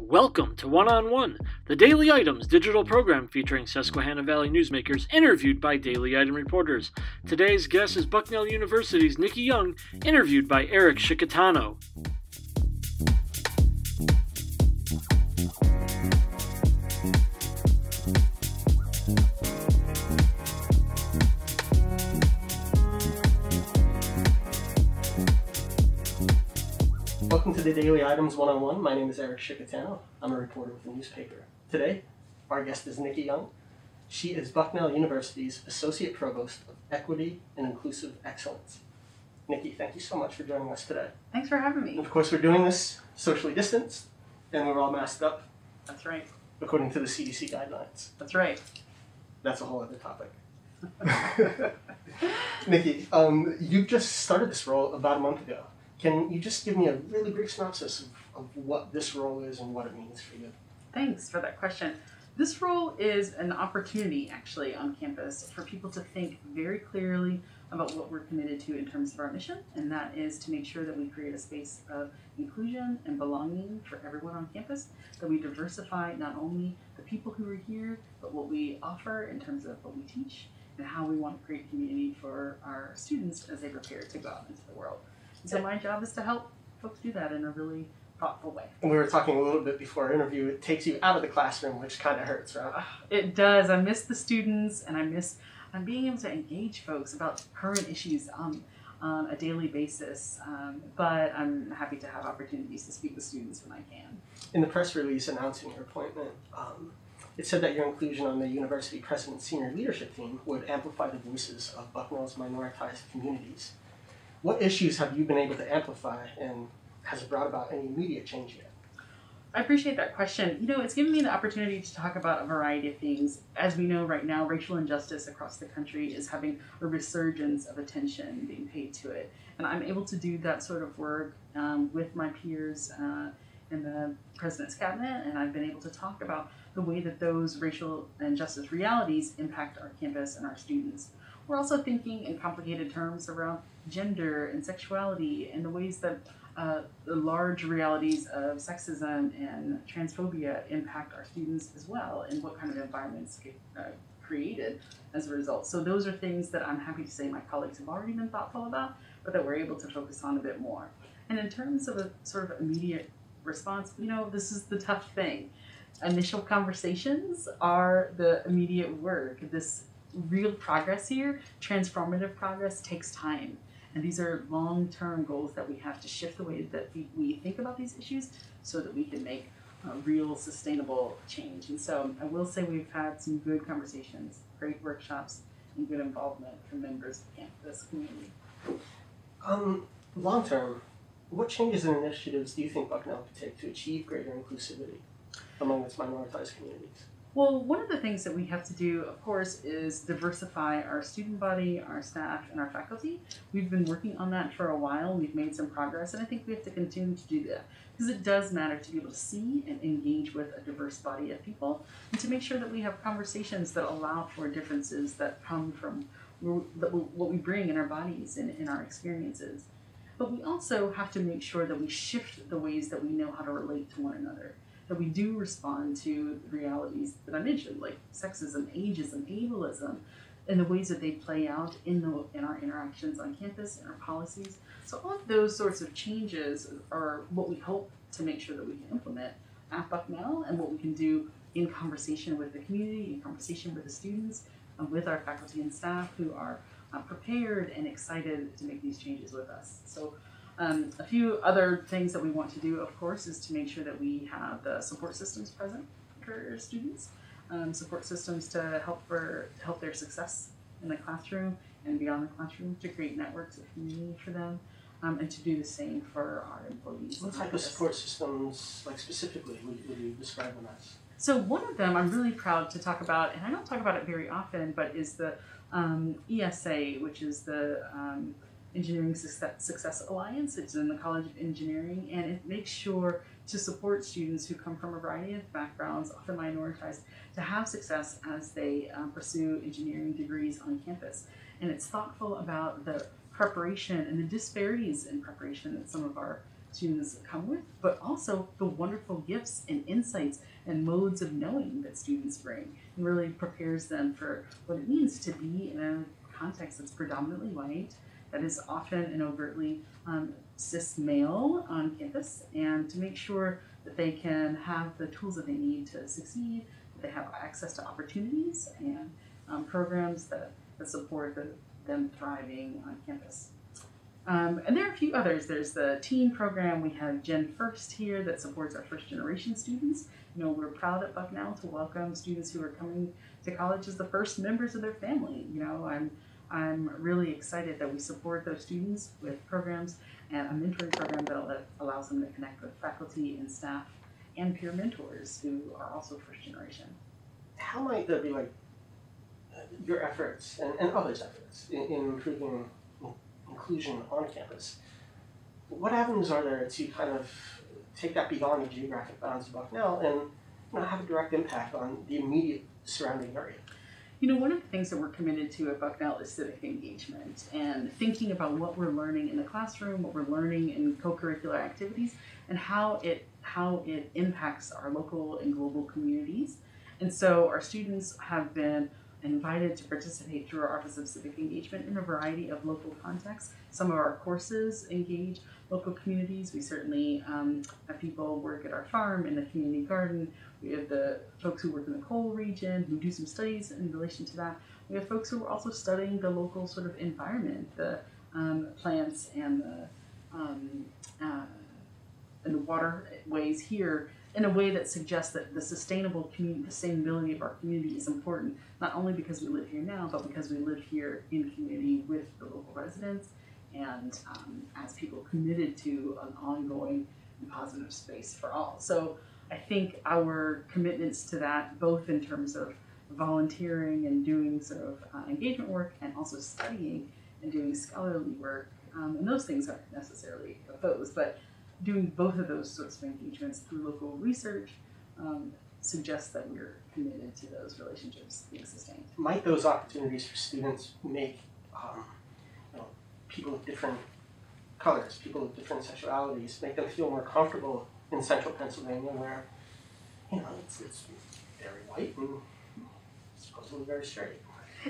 Welcome to One on One, the Daily Items digital program featuring Susquehanna Valley newsmakers interviewed by Daily Item reporters. Today's guest is Bucknell University's Nikki Young, interviewed by Eric Scicchitano. Welcome to the Daily Items One-on-One. My name is Eric Scicchitano. I'm a reporter with the newspaper. Today, our guest is Nikki Young. She is Bucknell University's Associate Provost of Equity and Inclusive Excellence. Nikki, thank you so much for joining us today. Thanks for having me. Of course, we're doing this socially distanced, and we're all masked up. That's right. According to the CDC guidelines. That's right. That's a whole other topic. Nikki, you just started this role about a month ago. Can you just give me a really brief synopsis of what this role is and what it means for you? Thanks for that question. This role is an opportunity, actually, on campus for people to think very clearly about what we're committed to in terms of our mission, and that is to make sure that we create a space of inclusion and belonging for everyone on campus, that we diversify not only the people who are here, but what we offer in terms of what we teach and how we want to create community for our students as they prepare to go out into the world. So my job is to help folks do that in a really thoughtful way. And we were talking a little bit before our interview. It takes you out of the classroom, which kind of hurts, right? It does. I miss the students, and I'm being able to engage folks about current issues on a daily basis. But I'm happy to have opportunities to speak with students when I can. In the press release announcing your appointment, it said that your inclusion on the university president's senior leadership team would amplify the voices of Bucknell's minoritized communities. What issues have you been able to amplify, and has it brought about any immediate change yet? I appreciate that question. You know, it's given me the opportunity to talk about a variety of things. As we know right now, racial injustice across the country is having a resurgence of attention being paid to it. And I'm able to do that sort of work with my peers in the President's Cabinet, and I've been able to talk about the way that those racial injustice realities impact our campus and our students. We're also thinking in complicated terms around gender and sexuality and the ways that the large realities of sexism and transphobia impact our students as well, and what kind of environments get created as a result. So those are things that I'm happy to say my colleagues have already been thoughtful about, but that we're able to focus on a bit more. And in terms of a sort of immediate response, you know, this is the tough thing. Initial conversations are the immediate work. This real progress here, transformative progress, takes time. And these are long-term goals that we have to shift the way that we think about these issues so that we can make real sustainable change. And so I will say we've had some good conversations, great workshops, and good involvement from members of this community. Long-term, what changes and initiatives do you think Bucknell could take to achieve greater inclusivity among its minoritized communities? Well, one of the things that we have to do, of course, is diversify our student body, our staff, and our faculty. We've been working on that for a while. We've made some progress, and I think we have to continue to do that because it does matter to be able to see and engage with a diverse body of people, and to make sure that we have conversations that allow for differences that come from what we bring in our bodies and in our experiences. But we also have to make sure that we shift the ways that we know how to relate to one another, that we do respond to the realities that I mentioned, like sexism, ageism, ableism, and the ways that they play out in our interactions on campus and our policies. So all of those sorts of changes are what we hope to make sure that we can implement at Bucknell, and what we can do in conversation with the community, in conversation with the students, and with our faculty and staff who are prepared and excited to make these changes with us. So a few other things that we want to do, of course, is to make sure that we have the support systems present for students, support systems to help their success in the classroom and beyond the classroom, to create networks of community for them, and to do the same for our employees. What type of support systems, like specifically, would you describe them as? So one of them I'm really proud to talk about, and I don't talk about it very often, but is the ESA, which is the Engineering Success Alliance. It's in the College of Engineering, and it makes sure to support students who come from a variety of backgrounds, often minoritized, to have success as they pursue engineering degrees on campus. And it's thoughtful about the preparation and the disparities in preparation that some of our students come with, but also the wonderful gifts and insights and modes of knowing that students bring, and really prepares them for what it means to be in a context that's predominantly white, that is often and overtly cis male on campus, and to make sure that they can have the tools that they need to succeed, that they have access to opportunities and programs that support them thriving on campus. And there are a few others. There's the teen program. We have Gen First here that supports our first generation students. You know, we're proud at Bucknell to welcome students who are coming to college as the first members of their family. You know, I'm really excited that we support those students with programs and a mentoring program that allows them to connect with faculty and staff and peer mentors who are also first generation. How might there be like your efforts and others' efforts in improving inclusion on campus? What avenues are there to kind of take that beyond the geographic bounds of Bucknell and have a direct impact on the immediate surrounding area? You know, one of the things that we're committed to at Bucknell is civic engagement and thinking about what we're learning in the classroom, what we're learning in co-curricular activities, and how it impacts our local and global communities. And so our students have been invited to participate through our Office of Civic Engagement in a variety of local contexts. Some of our courses engage local communities. We certainly have people work at our farm, in the community garden. We have the folks who work in the coal region who do some studies in relation to that. We have folks who are also studying the local sort of environment, the plants and the waterways here, in a way that suggests that the sustainability of our community is important, not only because we live here now, but because we live here in community with the local residents and as people committed to an ongoing and positive space for all. So I think our commitments to that, both in terms of volunteering and doing sort of engagement work, and also studying and doing scholarly work, and those things aren't necessarily opposed, but doing both of those sorts of engagements through local research suggests that we're committed to those relationships being sustained. Might those opportunities for students make people of different colors, people of different sexualities, make them feel more comfortable in central Pennsylvania, where it's very white and supposedly very straight?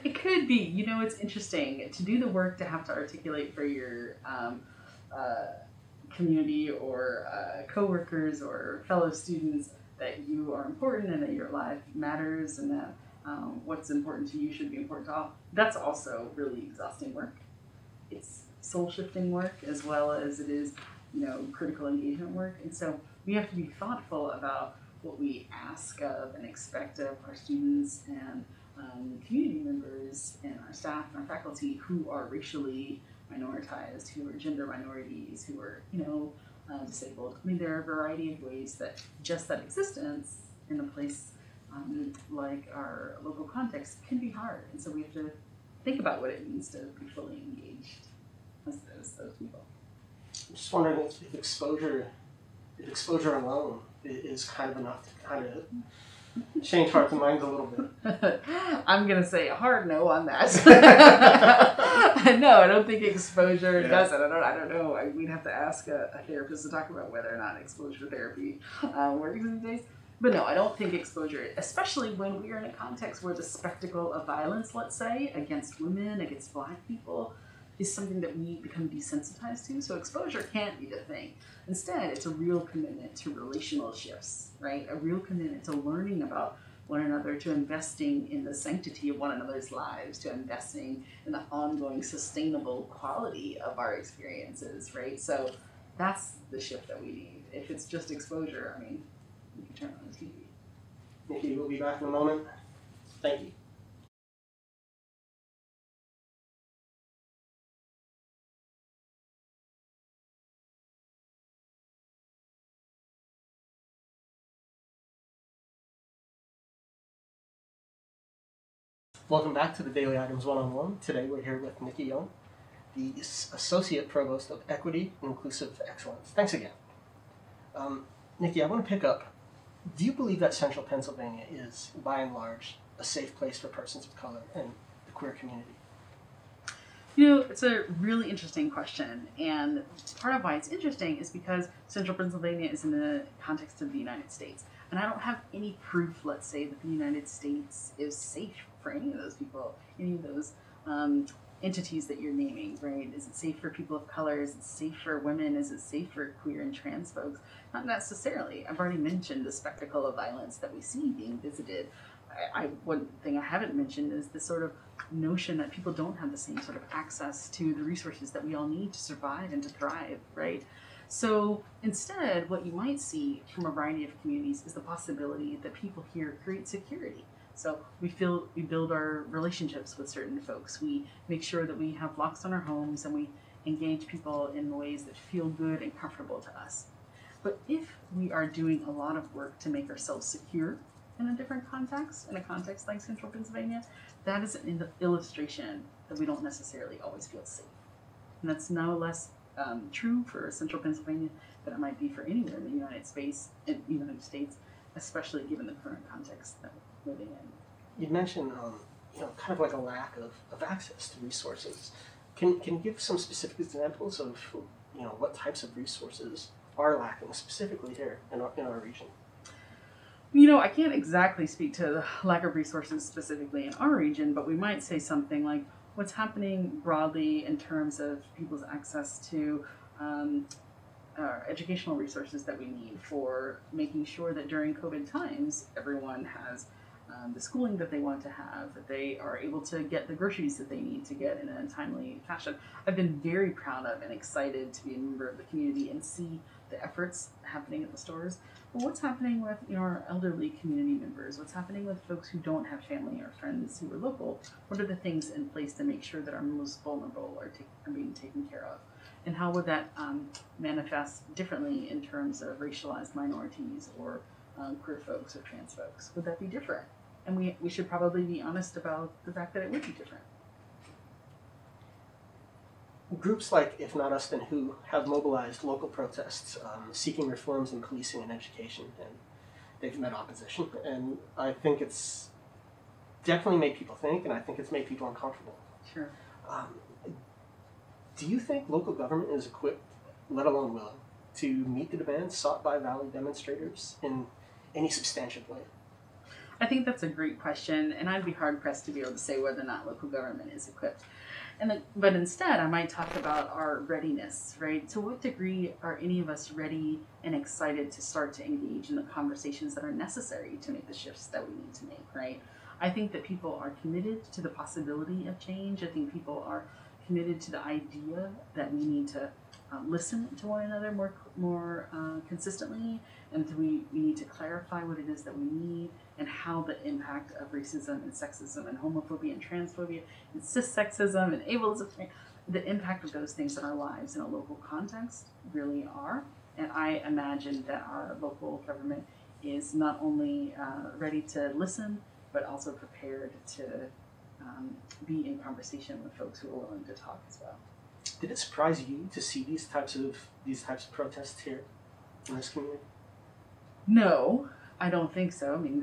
It could be. You know, it's interesting to do the work to have to articulate for your community or coworkers or fellow students that you are important and that your life matters and that what's important to you should be important to all. That's also really exhausting work. It's soul-shifting work as well as it is, critical engagement work. And so we have to be thoughtful about what we ask of and expect of our students and community members and our staff and our faculty who are racially minoritized, who are gender minorities, who are, disabled. I mean, there are a variety of ways that just that existence in a place like our local context can be hard. And so we have to think about what it means to be fully engaged as those people. I'm just wondering if exposure alone is kind of enough to kind of change hearts and minds a little bit. I'm going to say a hard no on that. No, I don't think exposure does it. I don't know. We'd have to ask a therapist to talk about whether or not exposure therapy works these days. But no, I don't think exposure, especially when we are in a context where the spectacle of violence, let's say, against women, against Black people, is something that we become desensitized to. So exposure can't be the thing. Instead, it's a real commitment to relational shifts, right? A real commitment to learning about one another, to investing in the sanctity of one another's lives, to investing in the ongoing sustainable quality of our experiences, right? So that's the shift that we need. If it's just exposure, I mean, we can turn on the TV. Nikki, we'll be back in a moment. Thank you. Welcome back to the Daily Items One-on-One. Today we're here with Nikki Young, the Associate Provost of Equity and Inclusive Excellence. Thanks again. Nikki, I want to pick up, do you believe that Central Pennsylvania is, by and large, a safe place for persons of color and the queer community? It's a really interesting question, and part of why it's interesting is because Central Pennsylvania is in the context of the United States, and I don't have any proof, let's say, that the United States is safe for any of those people, any of those entities that you're naming, right? Is it safe for people of color? Is it safe for women? Is it safe for queer and trans folks? Not necessarily. I've already mentioned the spectacle of violence that we see being visited. One thing I haven't mentioned is the sort of notion that people don't have the same sort of access to the resources that we all need to survive and to thrive, right? So instead, what you might see from a variety of communities is the possibility that people here create security. So we build our relationships with certain folks. We make sure that we have locks on our homes, and we engage people in ways that feel good and comfortable to us. But if we are doing a lot of work to make ourselves secure in a different context, in a context like Central Pennsylvania, that is an illustration that we don't necessarily always feel safe. And that's no less true for Central Pennsylvania than it might be for anywhere in the United States, especially given the current context that we're living in. You mentioned, kind of like a lack of access to resources. Can you give some specific examples of, what types of resources are lacking specifically here in our region? I can't exactly speak to the lack of resources specifically in our region, but we might say something like what's happening broadly in terms of people's access to educational resources that we need for making sure that during COVID times, everyone has the schooling that they want to have, that they are able to get the groceries that they need to get in a timely fashion. I've been very proud of and excited to be a member of the community and see the efforts happening at the stores. But what's happening with our elderly community members? What's happening with folks who don't have family or friends who are local? What are the things in place to make sure that our most vulnerable are being taken care of? And how would that manifest differently in terms of racialized minorities or queer folks or trans folks? Would that be different? And we should probably be honest about the fact that it would be different. Groups like If Not Us Then Who have mobilized local protests seeking reforms in policing and education, and they've met opposition. And I think it's definitely made people think, and I think it's made people uncomfortable. Sure. Do you think local government is equipped, let alone willing, to meet the demands sought by Valley demonstrators in any substantive way? I think that's a great question, and I'd be hard-pressed to be able to say whether or not local government is equipped. But instead, I might talk about our readiness, right? To what degree are any of us ready and excited to start to engage in the conversations that are necessary to make the shifts that we need to make, right? I think that people are committed to the possibility of change. I think people are committed to the idea that we need to listen to one another more consistently, and we need to clarify what it is that we need and how the impact of racism and sexism and homophobia and transphobia and cissexism and ableism, the impact of those things in our lives in a local context really are. And I imagine that our local government is not only ready to listen, but also prepared to be in conversation with folks who are willing to talk as well. Did it surprise you to see these types of protests here in this community? No, I don't think so. I mean,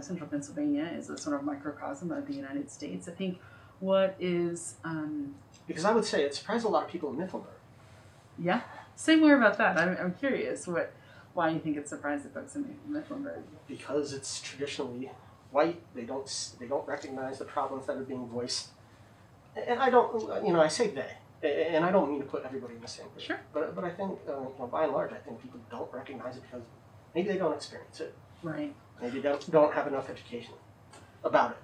Central Pennsylvania is a sort of microcosm of the United States. I think what is because I would say it surprised a lot of people in Mifflinburg. Yeah, say more about that. I'm curious why you think it surprised the folks in Mifflinburg. Because it's traditionally white. They don't recognize the problems that are being voiced, and I don't. I say they. And I don't mean to put everybody in the same group. Sure. But I think, by and large, I think people don't recognize it because maybe they don't experience it. Right. Maybe they don't have enough education about it.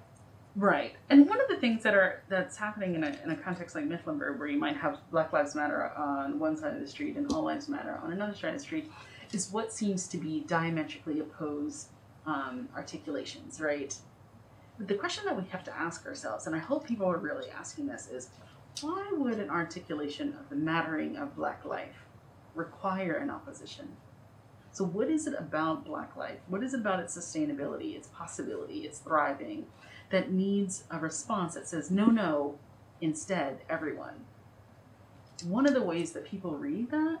Right. And one of the things that's happening in a context like Mifflinburg, where you might have Black Lives Matter on one side of the street and All Lives Matter on another side of the street, is what seems to be diametrically opposed articulations, right? But the question that we have to ask ourselves, and I hope people are really asking this, is why would an articulation of the mattering of Black life require an opposition? So what is it about Black life? What is it about its sustainability, its possibility, its thriving, that needs a response that says, no, instead, everyone? One of the ways that people read that,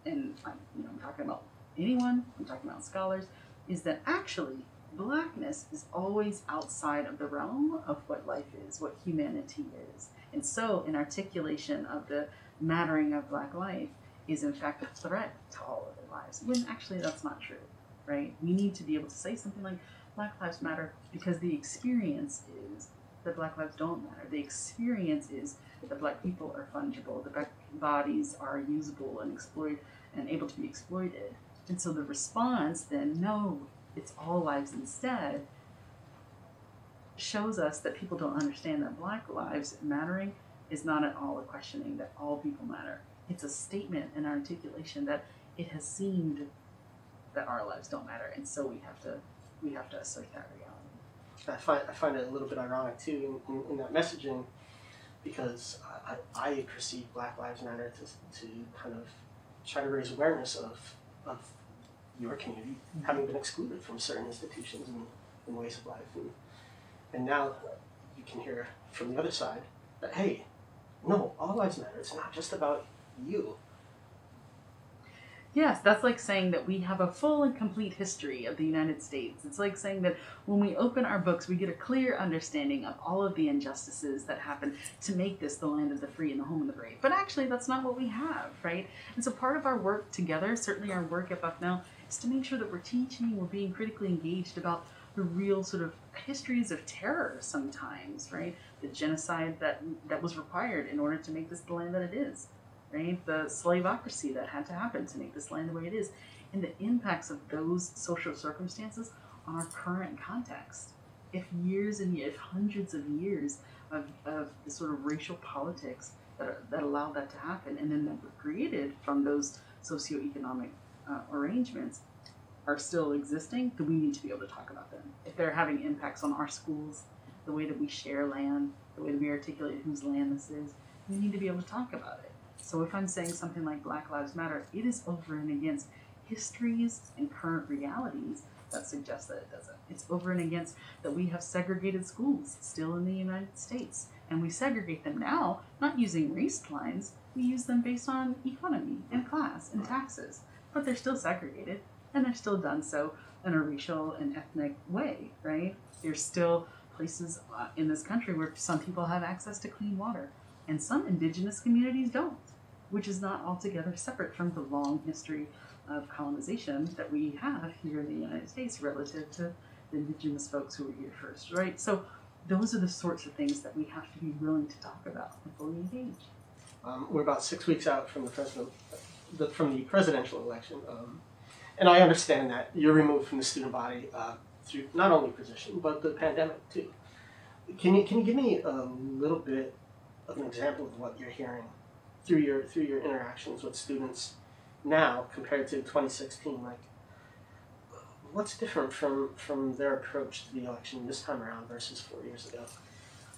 and I'm talking about anyone, I'm talking about scholars, is that actually Blackness is always outside of the realm of what life is, what humanity is. And so an articulation of the mattering of Black life is in fact a threat to all of their lives, when actually that's not true, right? We need to be able to say something like Black Lives Matter because the experience is that Black lives don't matter. The experience is that Black people are fungible, that Black bodies are usable and able to be exploited. And so the response then, no, it's all lives instead, shows us that people don't understand that Black lives mattering is not at all a questioning that all people matter. It's a statement and articulation that it has seemed that our lives don't matter, and so we have to assert that reality. I find it a little bit ironic too in that messaging, because I perceive Black Lives Matter to kind of try to raise awareness of your community having been excluded from certain institutions and ways of life. And now you can hear from the other side that, hey, no, all lives matter. It's not just about you. Yes, that's like saying that we have a full and complete history of the United States. It's like saying that when we open our books, we get a clear understanding of all of the injustices that happen to make this the land of the free and the home of the brave. But actually, that's not what we have, right? And so part of our work together, certainly our work at Bucknell, is to make sure that we're teaching, we're being critically engaged about the real sort of histories of terror sometimes, right? The genocide that was required in order to make this the land that it is. Right? The slaveocracy that had to happen to make this land the way it is, and the impacts of those social circumstances on our current context. If years and years, if hundreds of years of the sort of racial politics that allowed that to happen, and then that were created from those socioeconomic arrangements, are still existing, then we need to be able to talk about them. If they're having impacts on our schools, the way that we share land, the way that we articulate whose land this is, we need to be able to talk about it. So if I'm saying something like Black Lives Matter, it is over and against histories and current realities that suggest that it doesn't. It's over and against that we have segregated schools still in the United States. And we segregate them now, not using race lines, we use them based on economy and class and taxes. But they're still segregated, and they're still done so in a racial and ethnic way, right? There's still places in this country where some people have access to clean water, and some indigenous communities don't, which is not altogether separate from the long history of colonization that we have here in the United States relative to the indigenous folks who were here first, right? So those are the sorts of things that we have to be willing to talk about and fully engage. We're about 6 weeks out from the presidential election, and I understand that you're removed from the student body through not only position but the pandemic too. Can you give me a little bit of an example of what you're hearing through your interactions with students now compared to 2016? Like, what's different from their approach to the election this time around versus 4 years ago?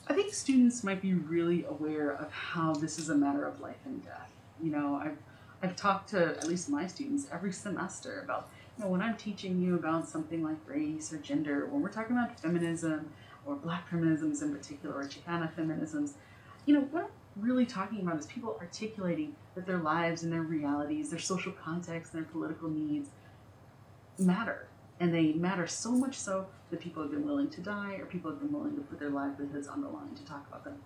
I think students might be really aware of how this is a matter of life and death. You know, I've talked to at least my students every semester about, you know, when I'm teaching you about something like race or gender, when we're talking about feminism or Black feminisms in particular, or Chicana feminisms, you know, what I'm really talking about is people articulating that their lives and their realities, their social context, and their political needs matter. And they matter so much so that people have been willing to die, or people have been willing to put their livelihoods on the line to talk about them.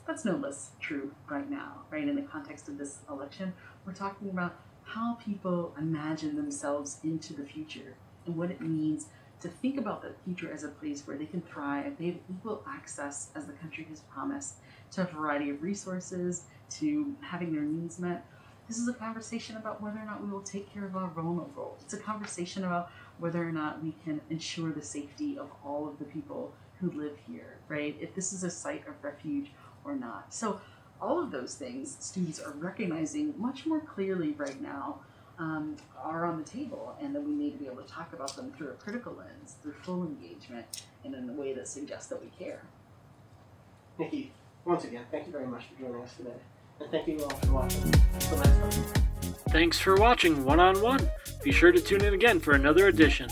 That's no less true right now, right? In the context of this election, we're talking about how people imagine themselves into the future and what it means to think about the future as a place where they can thrive, they have equal access, as the country has promised, to a variety of resources, to having their needs met. This is a conversation about whether or not we will take care of our vulnerable. It's a conversation about whether or not we can ensure the safety of all of the people who live here, right? If this is a site of refuge or not. So all of those things students are recognizing much more clearly right now are on the table, and that we need to be able to talk about them through a critical lens, through full engagement, and in a way that suggests that we care. Nikki, once again, thank you very much for joining us today. And thank you all for watching. Until next time. Thanks for watching One on One. Be sure to tune in again for another edition.